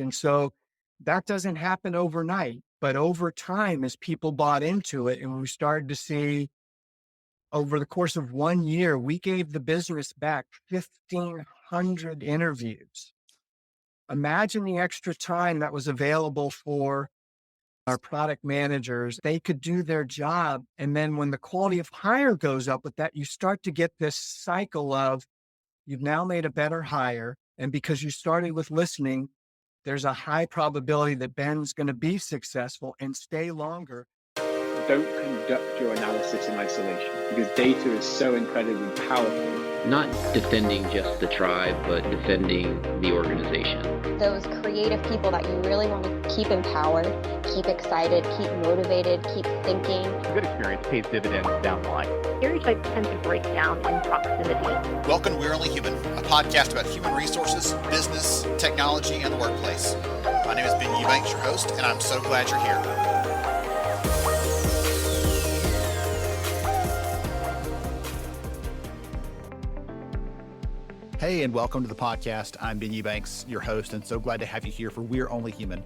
And so that doesn't happen overnight, but over time, as people bought into it and we started to see over the course of 1 year, we gave the business back 1,500 interviews. Imagine the extra time that was available for our product managers. They could do their job. And then when the quality of hire goes up with that, you start to get this cycle of you've now made a better hire. And because you started with listening, there's a high probability that Ben's going to be successful and stay longer. Don't conduct your analysis in isolation because data is so incredibly powerful. Not defending just the tribe, but defending the organization. Those creative people that you really want to keep empowered, keep excited, keep motivated, keep thinking. A good experience pays dividends down the line. Stereotypes tend to break down in proximity. Welcome to We're Only Human, a podcast about human resources, business, technology, and the workplace. My name is Ben Eubanks, your host, and I'm so glad you're here. Hey, and welcome to the podcast. I'm Ben Eubanks, your host, and so glad to have you here for We're Only Human,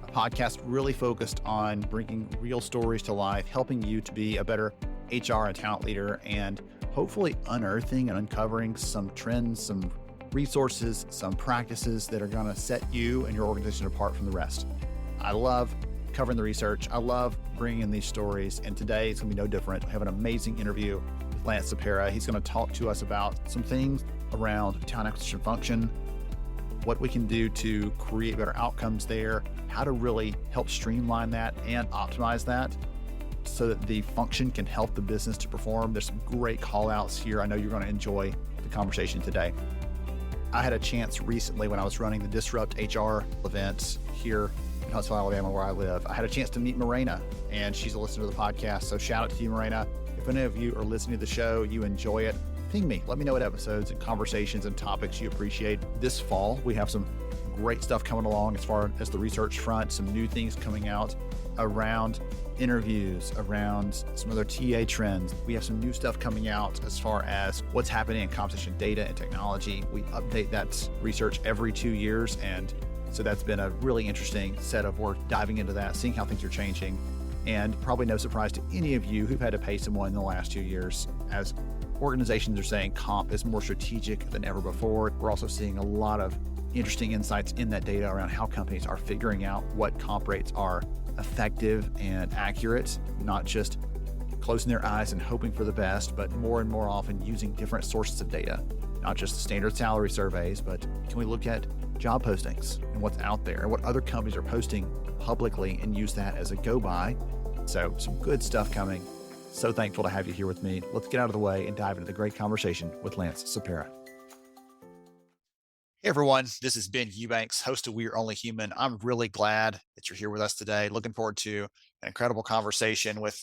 a podcast really focused on bringing real stories to life, helping you to be a better HR and talent leader, and hopefully unearthing and uncovering some trends, some resources, some practices that are going to set you and your organization apart from the rest. I love covering the research. I love bringing in these stories, and today it's going to be no different. I have an amazing interview with Lance Sapera. He's going to talk to us about some things around talent acquisition function, what we can do to create better outcomes there, how to really help streamline that and optimize that so that the function can help the business to perform. There's some great call outs here. I know you're going to enjoy the conversation today. I had a chance recently when I was running the Disrupt HR event here in Huntsville, Alabama, where I live. I had a chance to meet Morena, and she's a listener to the podcast. So shout out to you, Morena. If any of you are listening to the show, you enjoy it, ping me. Let me know what episodes and conversations and topics you appreciate. This fall, we have some great stuff coming along as far as the research front, some new things coming out around interviews, around some other TA trends. We have some new stuff coming out as far as what's happening in competition data and technology. We update that research every 2 years. And so that's been a really interesting set of work, diving into that, seeing how things are changing. And probably no surprise to any of you who've had to pay someone in the last 2 years, as organizations are saying comp is more strategic than ever before. We're also seeing a lot of interesting insights in that data around how companies are figuring out what comp rates are effective and accurate, not just closing their eyes and hoping for the best, but more and more often using different sources of data, not just standard salary surveys, but can we look at job postings and what's out there and what other companies are posting publicly and use that as a go-by. So some good stuff coming. So thankful to have you here with me. Let's get out of the way and dive into the great conversation with Lance Sapera. Hey everyone, this is Ben Eubanks, host of We're Only Human. I'm really glad that you're here with us today. Looking forward to an incredible conversation with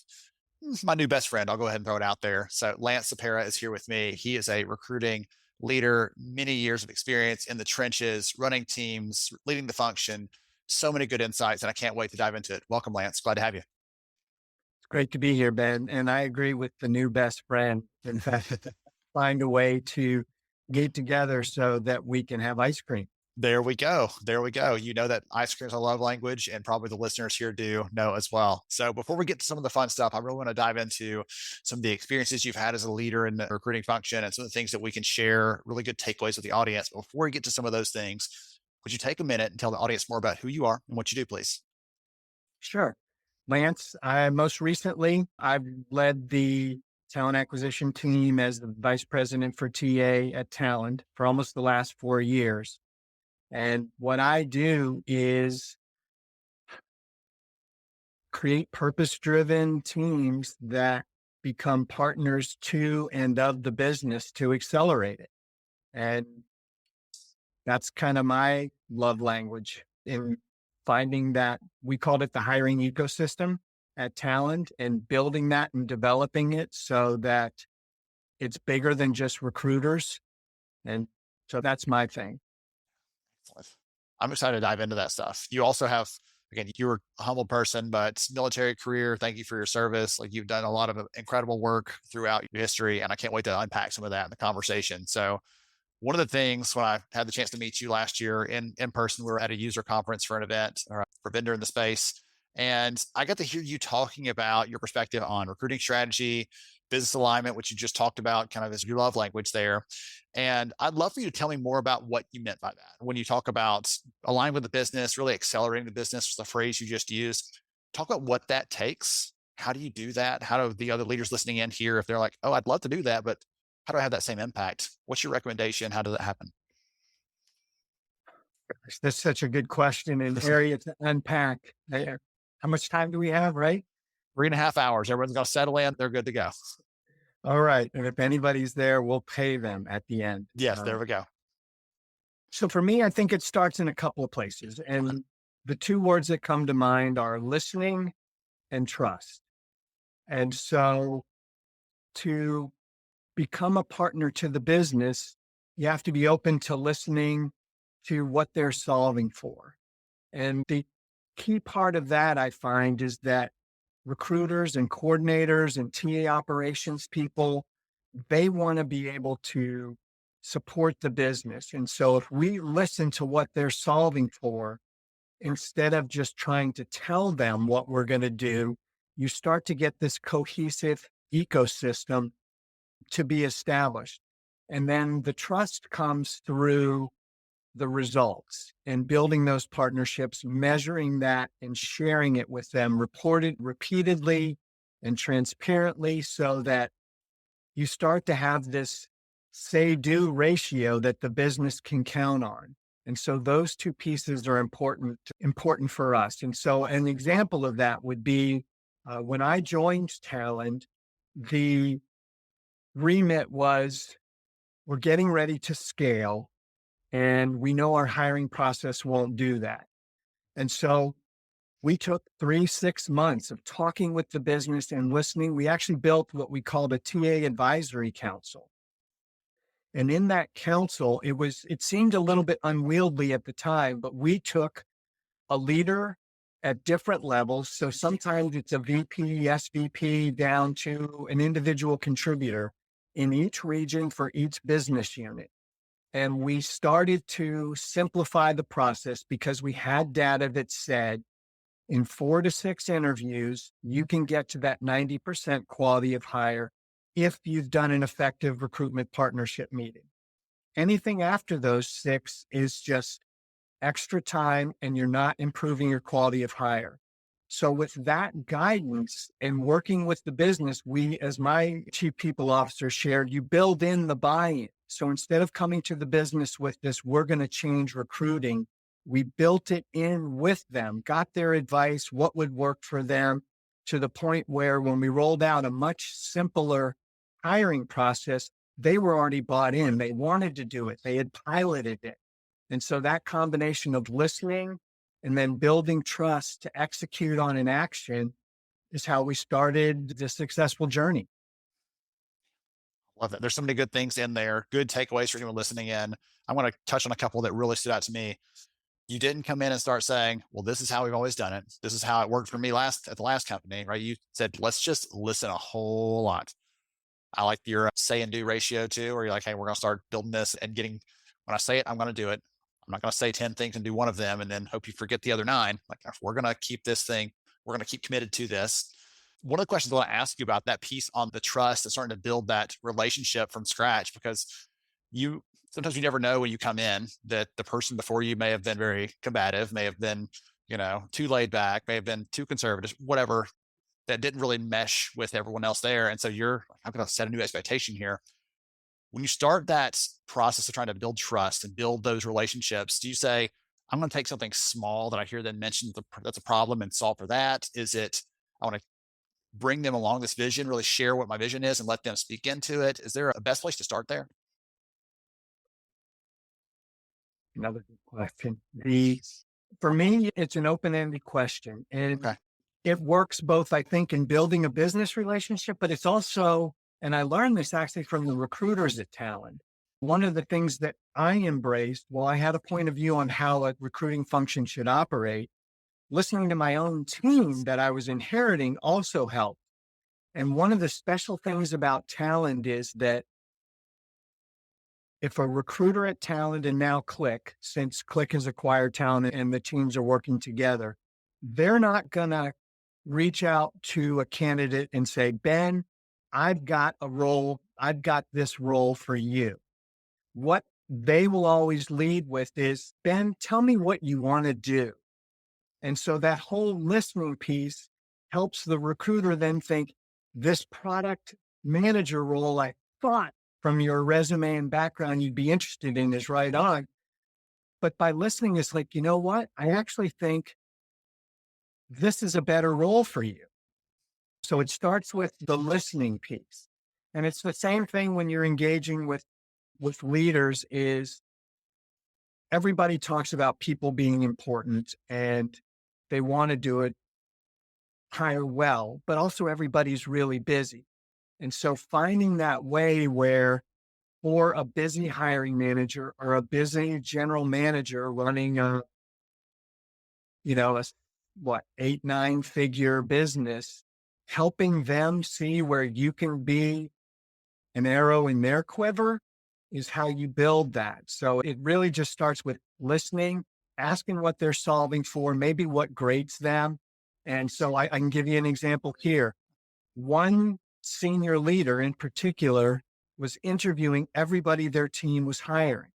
my new best friend. I'll go ahead and throw it out there. So Lance Sapera is here with me. He is a recruiting leader, many years of experience in the trenches, running teams, leading the function. So many good insights, and I can't wait to dive into it. Welcome, Lance. Glad to have you. It's great to be here, Ben. And I agree with the new best friend. In fact, find a way to get together so that we can have ice cream. There we go. There we go. You know that ice cream is a love language, and probably the listeners here do know as well. So before we get to some of the fun stuff, I really want to dive into some of the experiences you've had as a leader in the recruiting function and some of the things that we can share, really good takeaways with the audience. But before we get to some of those things, would you take a minute and tell the audience more about who you are and what you do, please? Sure. Lance, most recently, I've led the talent acquisition team as the vice president for TA at Talend for almost the last 4 years. And what I do is create purpose-driven teams that become partners to and of the business to accelerate it. And that's kind of my love language in finding that. We called it the hiring ecosystem at Talend, and building that and developing it so that it's bigger than just recruiters. And so that's my thing. I'm excited to dive into that stuff. You also have, again, you were a humble person, but military career. Thank you for your service. Like, you've done a lot of incredible work throughout your history, and I can't wait to unpack some of that in the conversation. So One of the things when I had the chance to meet you last year in person, we were at a user conference for an event or for a vendor in the space. And I got to hear you talking about your perspective on recruiting strategy, business alignment, which you just talked about kind of as your love language there. And I'd love for you to tell me more about what you meant by that. When you talk about aligning with the business, really accelerating the business, the phrase you just used, talk about what that takes. How do you do that? How do the other leaders listening in here, if they're like, oh, I'd love to do that, but how do I have that same impact? What's your recommendation? How does that happen? That's such a good question and area to unpack. How much time do we have, right? 3.5 hours. Everyone's going to settle in. They're good to go. All right. And if anybody's there, we'll pay them at the end. Yes, there we go. So for me, I think it starts in a couple of places. And the two words that come to mind are listening and trust. And so to become a partner to the business, you have to be open to listening to what they're solving for. And the key part of that, I find, is that recruiters and coordinators and TA operations people, they want to be able to support the business. And so if we listen to what they're solving for, instead of just trying to tell them what we're going to do, you start to get this cohesive ecosystem to be established. And then the trust comes through the results and building those partnerships, measuring that and sharing it with them, reported repeatedly and transparently so that you start to have this say-do ratio that the business can count on. And so those two pieces are important for us. And so an example of that would be when I joined Talend, the remit was we're getting ready to scale and we know our hiring process won't do that. And so we took 3-6 months of talking with the business and listening. We actually built what we called a TA advisory council. And in that council, it seemed a little bit unwieldy at the time, but we took a leader at different levels. So sometimes it's a VP, SVP down to an individual contributor in each region for each business unit. And we started to simplify the process because we had data that said in 4 to 6 interviews, you can get to that 90% quality of hire if you've done an effective recruitment partnership meeting. Anything after those 6 is just extra time and you're not improving your quality of hire. So with that guidance and working with the business, we, as my chief people officer shared, you build in the buy-in. So instead of coming to the business with this, we're going to change recruiting, we built it in with them, got their advice, what would work for them, to the point where when we rolled out a much simpler hiring process, they were already bought in. They wanted to do it. They had piloted it. And so that combination of listening and then building trust to execute on an action is how we started this successful journey. Love that. There's so many good things in there, good takeaways for anyone listening in. I want to touch on a couple that really stood out to me. You didn't come in and start saying, well, this is how we've always done it. This is how it worked for me at the last company, right? You said, let's just listen a whole lot. I like your say and do ratio too, where you're like, hey, we're going to start building this and when I say it, I'm going to do it. I'm not going to say 10 things and do one of them and then hope you forget the other 9. Like, we're going to keep this thing. We're going to keep committed to this. One of the questions I want to ask you about that piece on the trust and starting to build that relationship from scratch, because sometimes you never know when you come in that the person before you may have been very combative, may have been, too laid back, may have been too conservative, whatever, that didn't really mesh with everyone else there. And so I'm going to set a new expectation here. When you start that process of trying to build trust and build those relationships, do you say, I'm going to take something small that I hear them mention that's a problem and solve for that? Is it, I want to bring them along this vision, really share what my vision is and let them speak into it? Is there a best place to start there? Another good question. For me, it's an open-ended question. And Okay. It works both, I think, in building a business relationship, but it's also, and I learned this actually from the recruiters at Talend. One of the things that I embraced, while I had a point of view on how a recruiting function should operate, listening to my own team that I was inheriting also helped. And one of the special things about Talend is that if a recruiter at Talend and now Click, since Click has acquired Talend and the teams are working together, they're not going to reach out to a candidate and say, Ben, I've got a role. I've got this role for you. What they will always lead with is, Ben, tell me what you want to do. And so that whole listening piece helps the recruiter then think, this product manager role I thought from your resume and background you'd be interested in is right on. But by listening, it's like, you know what? I actually think this is a better role for you. So it starts with the listening piece. And it's the same thing when you're engaging with leaders is everybody talks about people being important and they want to do it hire well, but also everybody's really busy. And so finding that way where for a busy hiring manager or a busy general manager running a, what, 8-9 figure business, helping them see where you can be an arrow in their quiver is how you build that. So it really just starts with listening, asking what they're solving for, maybe what grates them. And so I can give you an example here. One senior leader in particular was interviewing everybody their team was hiring.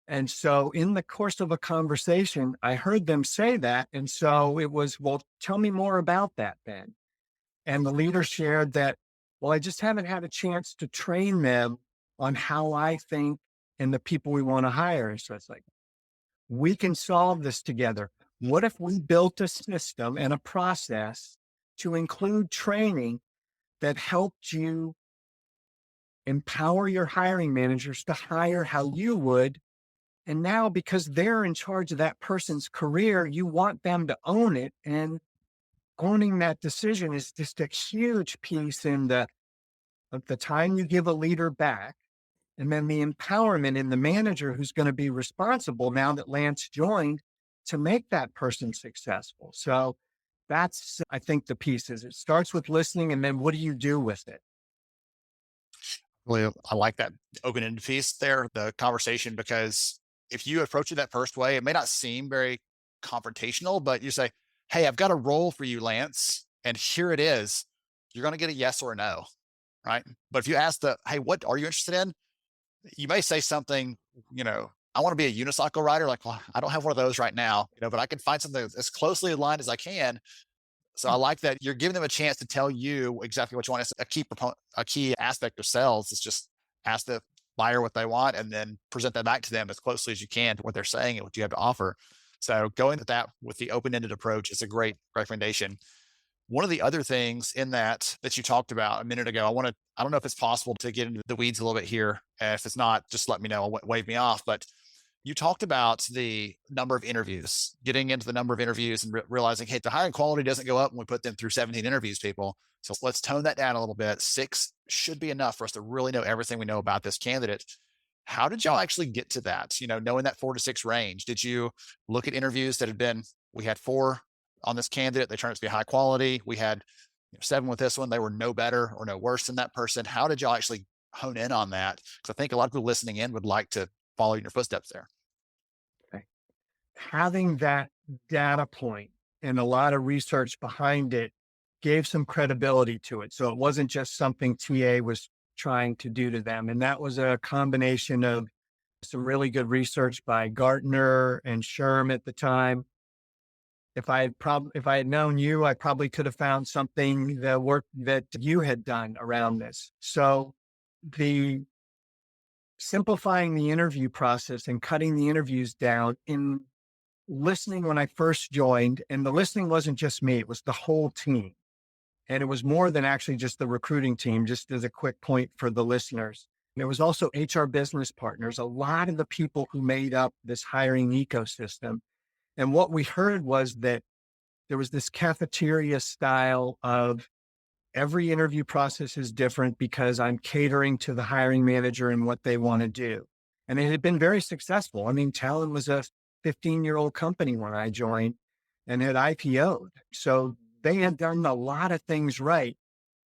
And so in the course of a conversation, I heard them say that. And so it was, well, tell me more about that, Ben. And the leader shared that, well, I just haven't had a chance to train them on how I think and the people we want to hire. So it's like, we can solve this together. What if we built a system and a process to include training that helped you empower your hiring managers to hire how you would? And now, because they're in charge of that person's career, you want them to own it. And owning that decision is just a huge piece in of the time you give a leader back. And then the empowerment in the manager who's going to be responsible now that Lance joined to make that person successful. So that's, I think, the pieces. It starts with listening, and then what do you do with it? Really, I like that open-ended piece there, the conversation, because if you approach it that first way, it may not seem very confrontational, but you say, hey, I've got a role for you, Lance, and here it is. You're going to get a yes or a no, right? But if you ask hey, what are you interested in? You may say something, I want to be a unicycle rider. Like, well, I don't have one of those right now, but I can find something as closely aligned as I can. So I like that you're giving them a chance to tell you exactly what you want. It's a key aspect of sales is just ask the buyer what they want and then present that back to them as closely as you can to what they're saying and what you have to offer. So going with that with the open-ended approach is a great recommendation. One of the other things in that you talked about a minute ago, I don't know if it's possible to get into the weeds a little bit here. If it's not, just let me know, wave me off. But you talked about the number of interviews, getting into the number of interviews and realizing, hey, the hiring quality doesn't go up when we put them through 17 interviews, people. So let's tone that down a little bit. 6 should be enough for us to really know everything we know about this candidate. How did y'all actually get to that? Knowing that 4 to 6 range, did you look at interviews that we had 4 on this candidate, they turned out to be high quality. We had 7 with this one, they were no better or no worse than that person. How did y'all actually hone in on that? Because I think a lot of people listening in would like to follow in your footsteps there. Okay. Having that data point and a lot of research behind it gave some credibility to it. So it wasn't just something TA was trying to do to them. And that was a combination of some really good research by Gartner and Sherm at the time. If I had known you, I probably could have found something, the work that you had done around this. So the simplifying the interview process and cutting the interviews down in listening when I first joined, and the listening wasn't just me, it was the whole team. And it was more than actually just the recruiting team, just as a quick point for the listeners. There was also HR business partners, a lot of the people who made up this hiring ecosystem. And what we heard was that there was this cafeteria style of every interview process is different because I'm catering to the hiring manager and what they want to do. And it had been very successful. I mean, Talend was a 15-year-old company when I joined and had IPO'd. So they had done a lot of things right,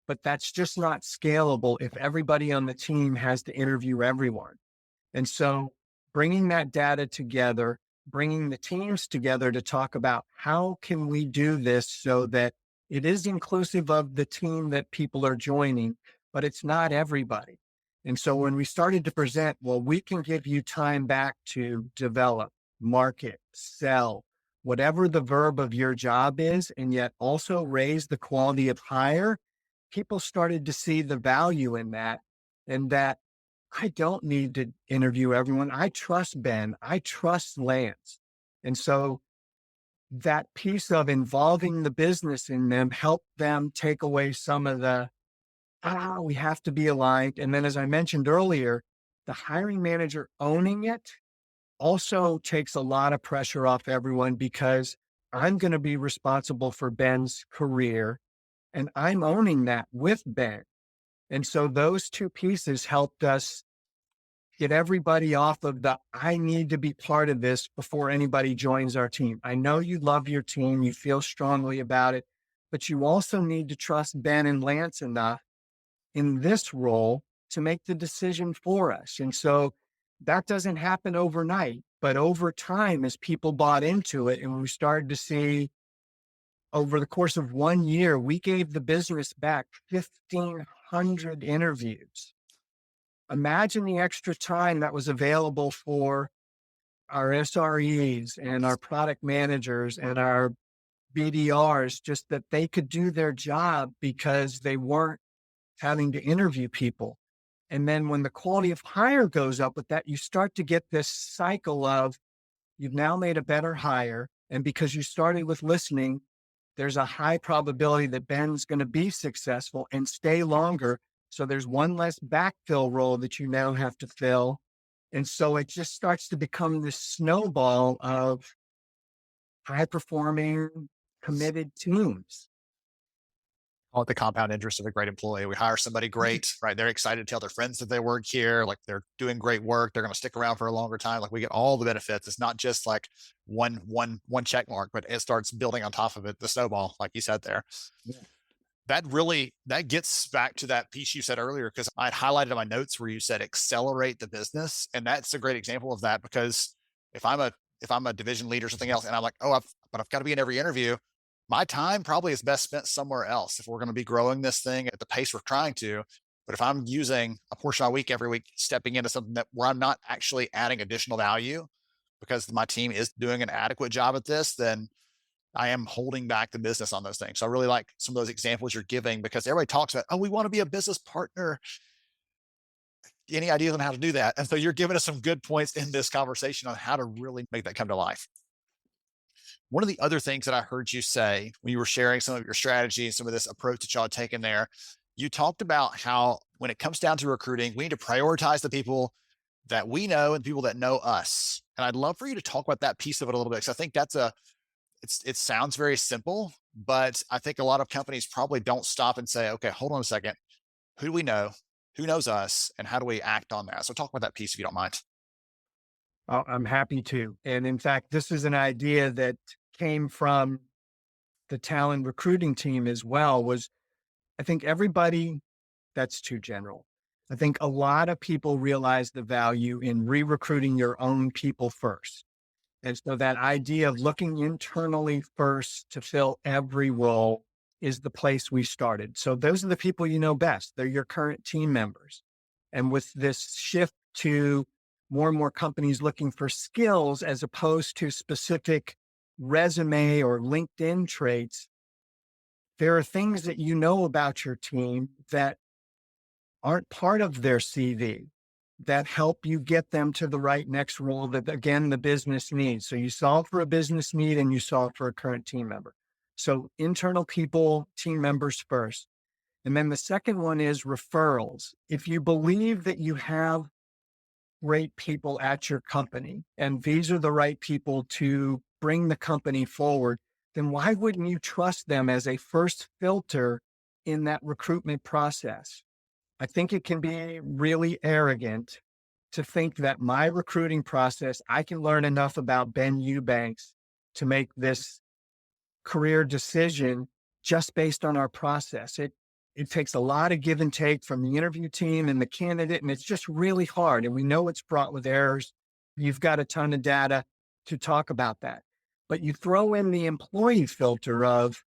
but that's just not scalable if everybody on the team has to interview everyone. And so bringing that data together, bringing the teams together to talk about how can we do this so that it is inclusive of the team that people are joining, but it's not everybody. And so when we started to present, well, we can give you time back to develop, market, sell, whatever the verb of your job is, and yet also raise the quality of hire, people started to see the value in that, and that I don't need to interview everyone. I trust Ben. I trust Lance. And so that piece of involving the business in them helped them take away some of the, we have to be aligned. And then, as I mentioned earlier, the hiring manager owning it also takes a lot of pressure off everyone because I'm going to be responsible for Ben's career and I'm owning that with Ben. And so those two pieces helped us get everybody off of the, I need to be part of this before anybody joins our team. I know you love your team, you feel strongly about it, but you also need to trust Ben and Lance enough in this role to make the decision for us. And so that doesn't happen overnight, but over time, as people bought into it and we started to see over the course of 1 year, we gave the business back 1,500 interviews. Imagine the extra time that was available for our SREs and our product managers and our BDRs, just that they could do their job because they weren't having to interview people. And then when the quality of hire goes up with that, you start to get this cycle of you've now made a better hire. And because you started with listening, there's a high probability that Ben's going to be successful and stay longer. So there's one less backfill role that you now have to fill. And so it just starts to become this snowball of high performing, committed teams. Call it the compound interest of a great employee. We hire somebody great, right? They're excited to tell their friends that they work here, like they're doing great work. They're going to stick around for a longer time. Like we get all the benefits. It's not just like one check mark, but it starts building on top of it, the snowball, like you said there. Yeah. That gets back to that piece you said earlier, because I highlighted in my notes where you said accelerate the business. And that's a great example of that, because if I'm a division leader or something else, and I'm like, but I've got to be in every interview, my time probably is best spent somewhere else if we're going to be growing this thing at the pace we're trying to. But if I'm using a portion of my week every week, stepping into something where I'm not actually adding additional value because my team is doing an adequate job at this, then I am holding back the business on those things. So I really like some of those examples you're giving, because everybody talks about, oh, we want to be a business partner. Any ideas on how to do that? And so you're giving us some good points in this conversation on how to really make that come to life. One of the other things that I heard you say when you were sharing some of your strategy and some of this approach that y'all had taken there, you talked about how when it comes down to recruiting, we need to prioritize the people that we know and people that know us. And I'd love for you to talk about that piece of it a little bit, because I think it sounds very simple, but I think a lot of companies probably don't stop and say, okay, hold on a second. Who do we know? Who knows us? And how do we act on that? So talk about that piece if you don't mind. I'm happy to. And in fact, this is an idea that came from the Talend recruiting team as well. Was I think everybody, that's too general. I think a lot of people realize the value in re-recruiting your own people first. And so that idea of looking internally first to fill every role is the place we started. So those are the people you know best. They're your current team members. And with this shift to more and more companies looking for skills as opposed to specific resume or LinkedIn traits, there are things that you know about your team that aren't part of their CV that help you get them to the right next role that, again, the business needs. So you solve for a business need and you solve for a current team member. So internal people, team members first. And then the second one is referrals. If you believe that you have great people at your company and these are the right people to bring the company forward, then why wouldn't you trust them as a first filter in that recruitment process? I think it can be really arrogant to think that my recruiting process, I can learn enough about Ben Eubanks to make this career decision just based on our process. it takes a lot of give and take from the interview team and the candidate, and it's just really hard. And we know it's fraught with errors. You've got a ton of data to talk about that. But you throw in the employee filter of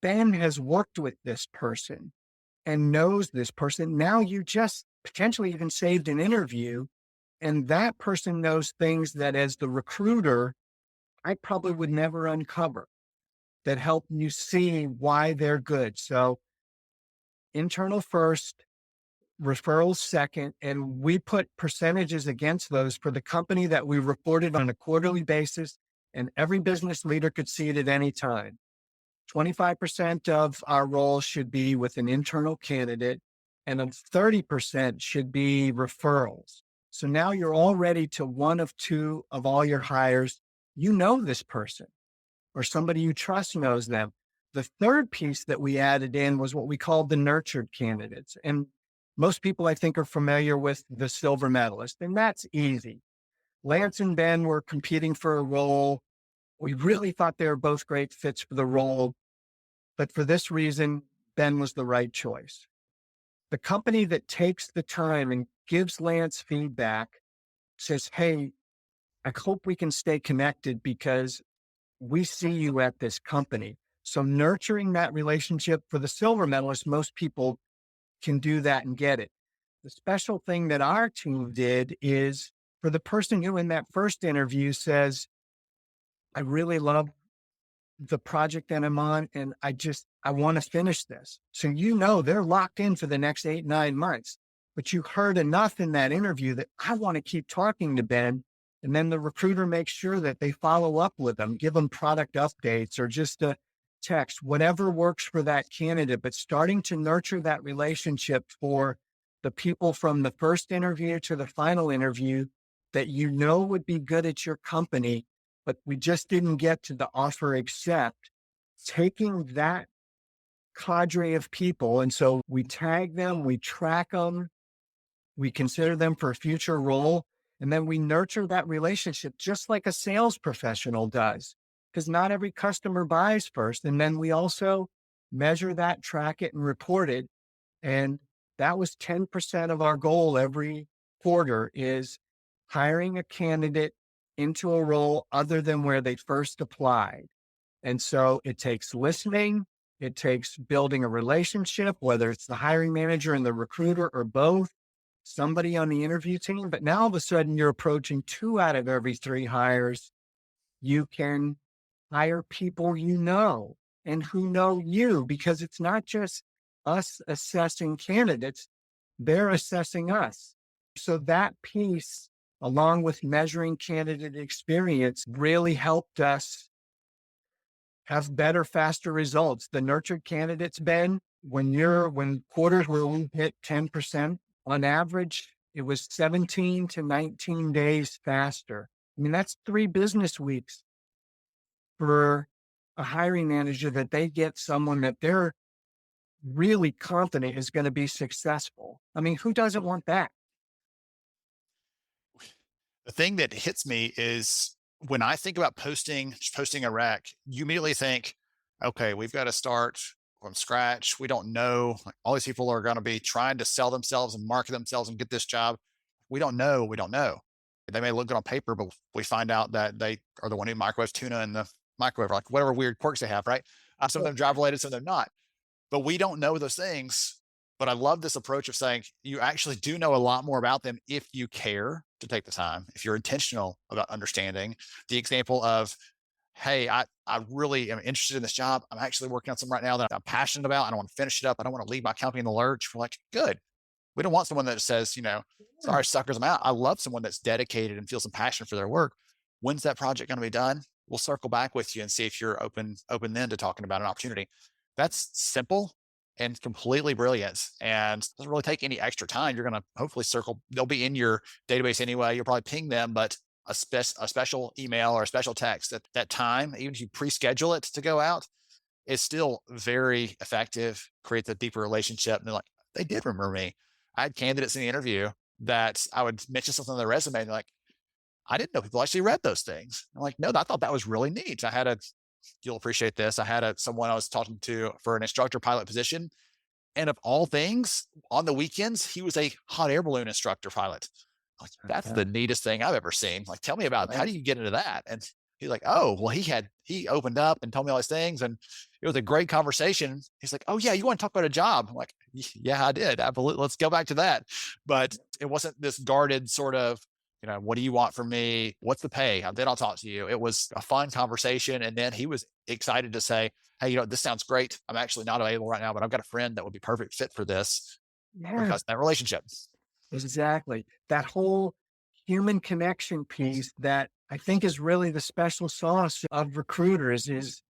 Ben has worked with this person and knows this person. Now you just potentially even saved an interview, and that person knows things that as the recruiter, I probably would never uncover that help you see why they're good. So internal first, referrals second, and we put percentages against those for the company that we reported on a quarterly basis, and every business leader could see it at any time. 25% of our roles should be with an internal candidate, and 30% should be referrals. So now you're already to one of two of all your hires. You know this person, or somebody you trust knows them. The third piece that we added in was what we called the nurtured candidates. And most people, I think, are familiar with the silver medalist, and that's easy. Lance and Ben were competing for a role. We really thought they were both great fits for the role, but for this reason, Ben was the right choice. The company that takes the time and gives Lance feedback says, hey, I hope we can stay connected because we see you at this company. So nurturing that relationship for the silver medalist, most people can do that and get it. The special thing that our team did is for the person who in that first interview says, I really love the project that I'm on, and I want to finish this. So, they're locked in for the next 8-9 months, but you heard enough in that interview that I want to keep talking to Ben. And then the recruiter makes sure that they follow up with them, give them product updates or just a text, whatever works for that candidate, but starting to nurture that relationship for the people from the first interview to the final interview that would be good at your company, but we just didn't get to the offer accept. Taking that cadre of people, and so we tag them, we track them, we consider them for a future role, and then we nurture that relationship just like a sales professional does, because not every customer buys first. And then we also measure that, track it, and report it. And that was 10% of our goal every quarter, is hiring a candidate into a role other than where they first applied. And so it takes listening, it takes building a relationship, whether it's the hiring manager and the recruiter or both, somebody on the interview team. But now all of a sudden you're approaching 2 out of every 3 hires. You can hire people and who know you, because it's not just us assessing candidates, they're assessing us. So that piece, along with measuring candidate experience, really helped us have better, faster results. The nurtured candidates, Ben, when quarters where we hit 10%, on average, it was 17 to 19 days faster. I mean, that's 3 business weeks for a hiring manager that they get someone that they're really confident is going to be successful. I mean, who doesn't want that? The thing that hits me is when I think about posting a rec, you immediately think, okay, we've got to start from scratch. We don't know. Like, all these people are going to be trying to sell themselves and market themselves and get this job. We don't know. They may look good on paper, but we find out that they are the one who microwaves tuna in the microwave, like whatever weird quirks they have, right? Some of them job related, some of them not. But we don't know those things. But I love this approach of saying you actually do know a lot more about them if you care to take the time, if you're intentional about understanding. The example of, hey, I really am interested in this job. I'm actually working on something right now that I'm passionate about. I don't want to finish it up. I don't want to leave my company in the lurch. We're like, good. We don't want someone that says, sorry, suckers, I'm out. I love someone that's dedicated and feels some passion for their work. When's that project going to be done? We'll circle back with you and see if you're open then to talking about an opportunity. That's simple and completely brilliant, and doesn't really take any extra time. You're going to hopefully they'll be in your database anyway. You'll probably ping them, but a special email or a special text at that time, even if you pre-schedule it to go out, is still very effective, creates a deeper relationship. And they're like, they did remember me. I had candidates in the interview that I would mention something on their resume, and they're like, I didn't know people actually read those things. I'm like, no, I thought that was really neat. You'll appreciate this. I had someone I was talking to for an instructor pilot position. And of all things, on the weekends, he was a hot air balloon instructor pilot. Like, that's the neatest thing I've ever seen. Like, tell me about how do you get into that? And he's like, oh, well, he opened up and told me all these things. And it was a great conversation. He's like, oh yeah, you want to talk about a job? I'm like, yeah, I did. Absolutely. Let's go back to that. But it wasn't this guarded sort of, what do you want from me? What's the pay? Then I'll talk to you. It was a fun conversation. And then he was excited to say, hey, this sounds great. I'm actually not available right now, but I've got a friend that would be perfect fit for this because of that relationship. Exactly. That whole human connection piece that I think is really the special sauce of recruiters is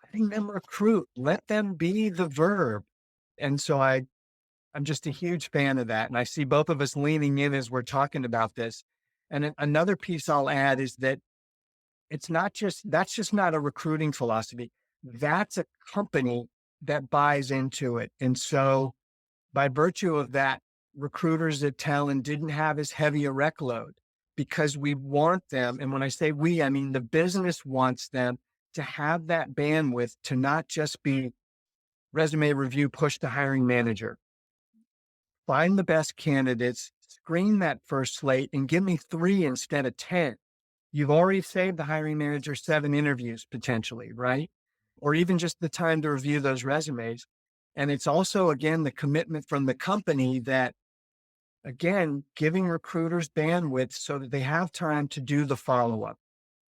letting them recruit, let them be the verb. And so I'm just a huge fan of that. And I see both of us leaning in as we're talking about this. And another piece I'll add is that that's just not a recruiting philosophy. That's a company that buys into it. And so by virtue of that, recruiters at Talend didn't have as heavy a rec load because we want them. And when I say we, I mean the business wants them to have that bandwidth to not just be resume review, push to hiring manager, find the best candidates, screen that first slate and give me 3 instead of 10. You've already saved the hiring manager 7 interviews potentially, right? Or even just the time to review those resumes. And it's also, again, the commitment from the company that, again, giving recruiters bandwidth so that they have time to do the follow-up,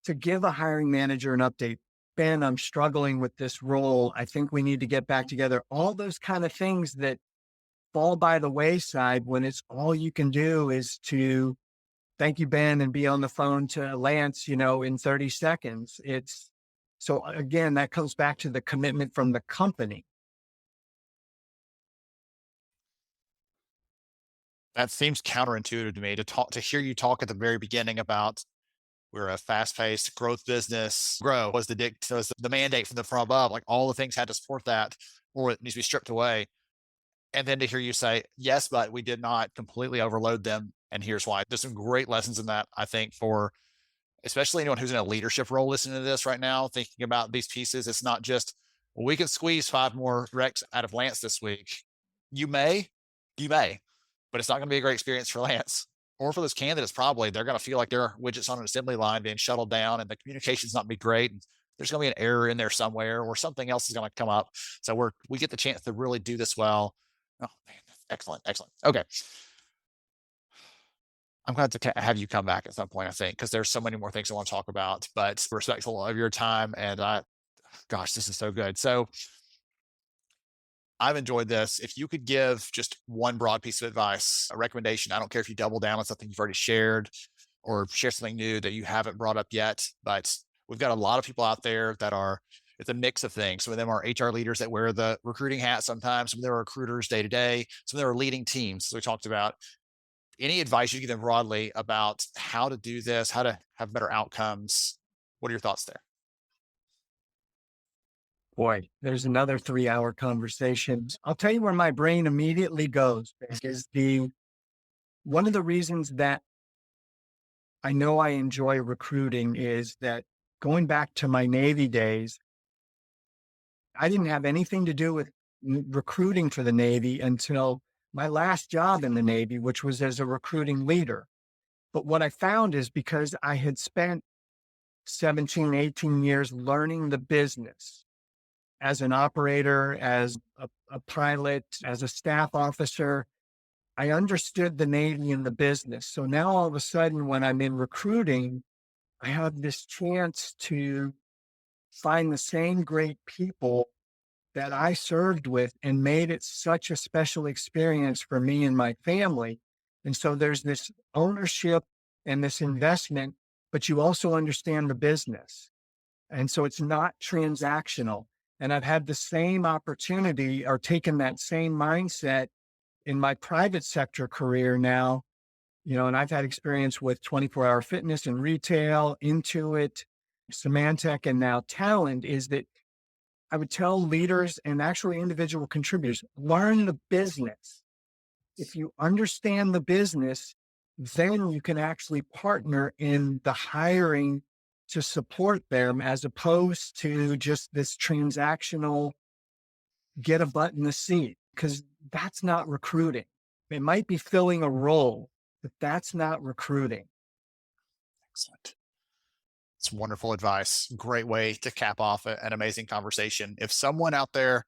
to give a hiring manager an update. Ben, I'm struggling with this role. I think we need to get back together. All those kind of things that fall by the wayside when it's all you can do is to thank you, Ben, and be on the phone to Lance, in 30 seconds. So again, that comes back to the commitment from the company. That seems counterintuitive to me to hear you talk at the very beginning about we're a fast-paced growth business. Grow was the mandate from above. Like all the things had to support that, or it needs to be stripped away. And then to hear you say, yes, but we did not completely overload them. And here's why. There's some great lessons in that, I think, for especially anyone who's in a leadership role listening to this right now, thinking about these pieces. It's not just, well, we can squeeze 5 more recs out of Lance this week. You may, but it's not going to be a great experience for Lance or for those candidates. Probably they're going to feel like their widgets on an assembly line being shuttled down and the communication's not be great. And there's going to be an error in there somewhere or something else is going to come up. So we get the chance to really do this well. Oh man, excellent. Okay. I'm glad to have you come back at some point, I think, because there's so many more things I want to talk about, but respectful of your time. And gosh, this is so good. So I've enjoyed this. If you could give just one broad piece of advice, a recommendation, I don't care if you double down on something you've already shared or share something new that you haven't brought up yet, but we've got a lot of people out there that it's a mix of things. Some of them are HR leaders that wear the recruiting hat sometimes. Some of them are recruiters day to day. Some of them are leading teams, as we talked about. Any advice you give them broadly about how to do this, how to have better outcomes? What are your thoughts there? Boy, there's another 3-hour conversation. I'll tell you where my brain immediately goes is one of the reasons that I know I enjoy recruiting is that going back to my Navy days, I didn't have anything to do with recruiting for the Navy until my last job in the Navy, which was as a recruiting leader. But what I found is because I had spent 17, 18 years learning the business as an operator, as a pilot, as a staff officer, I understood the Navy and the business. So now all of a sudden, when I'm in recruiting, I have this chance to find the same great people that I served with and made it such a special experience for me and my family. And so there's this ownership and this investment, but you also understand the business. And so it's not transactional. And I've had the same opportunity or taken that same mindset in my private sector career now, and I've had experience with 24-hour fitness and retail, Intuit, Symantec, and now Talend is that I would tell leaders and actually individual contributors, learn the business. If you understand the business, then you can actually partner in the hiring to support them as opposed to just this transactional, get a butt in the seat because that's not recruiting. It might be filling a role, but that's not recruiting. Excellent. It's wonderful advice. Great way to cap off an amazing conversation. If someone out there,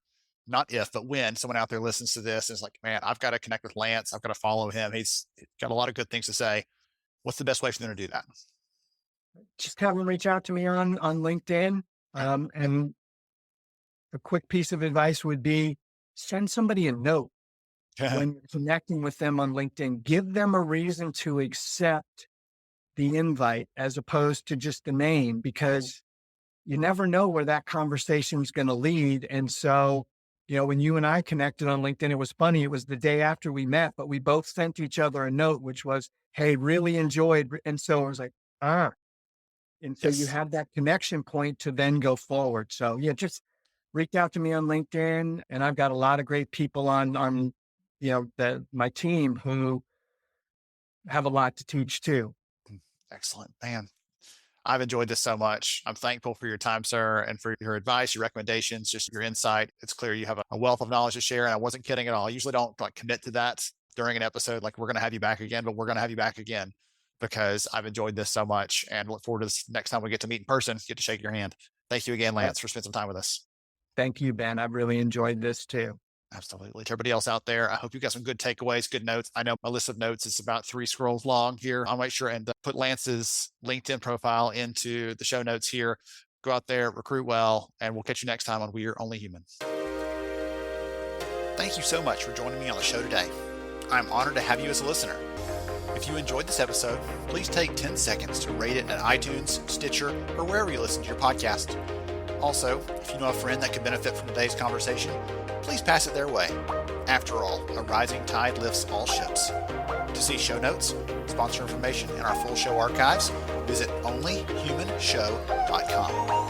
not if, but when someone out there listens to this and is like, man, I've got to connect with Lance. I've got to follow him. He's got a lot of good things to say. What's the best way for them to do that? Just have them reach out to me on LinkedIn. And a quick piece of advice would be send somebody a note when you're connecting with them on LinkedIn. Give them a reason to accept the invite as opposed to just the name, because you never know where that conversation is going to lead. And so, when you and I connected on LinkedIn, it was funny. It was the day after we met, but we both sent each other a note, which was, hey, really enjoyed. And so I was like, and so you have that connection point to then go forward. So yeah, just reach out to me on LinkedIn, and I've got a lot of great people on my team who have a lot to teach too. Excellent, man. I've enjoyed this so much. I'm thankful for your time, sir, and for your advice, your recommendations, just your insight. It's clear you have a wealth of knowledge to share, and I wasn't kidding at all. I usually don't commit to that during an episode, like we're going to have you back again, but we're going to have you back again because I've enjoyed this so much and look forward to this next time we get to meet in person, get to shake your hand. Thank you again, Lance, for spending some time with us. Thank you, Ben. I've really enjoyed this too. Absolutely. To everybody else out there, I hope you got some good takeaways, good notes. I know my list of notes is about 3 scrolls long here. I'll make sure and put Lance's LinkedIn profile into the show notes here. Go out there, recruit well, and we'll catch you next time on We're Only Human. Thank you so much for joining me on the show today. I'm honored to have you as a listener. If you enjoyed this episode, please take 10 seconds to rate it at iTunes, Stitcher, or wherever you listen to your podcast. Also, if you know a friend that could benefit from today's conversation, please pass it their way. After all, a rising tide lifts all ships. To see show notes, sponsor information, and our full show archives, visit onlyhumanshow.com.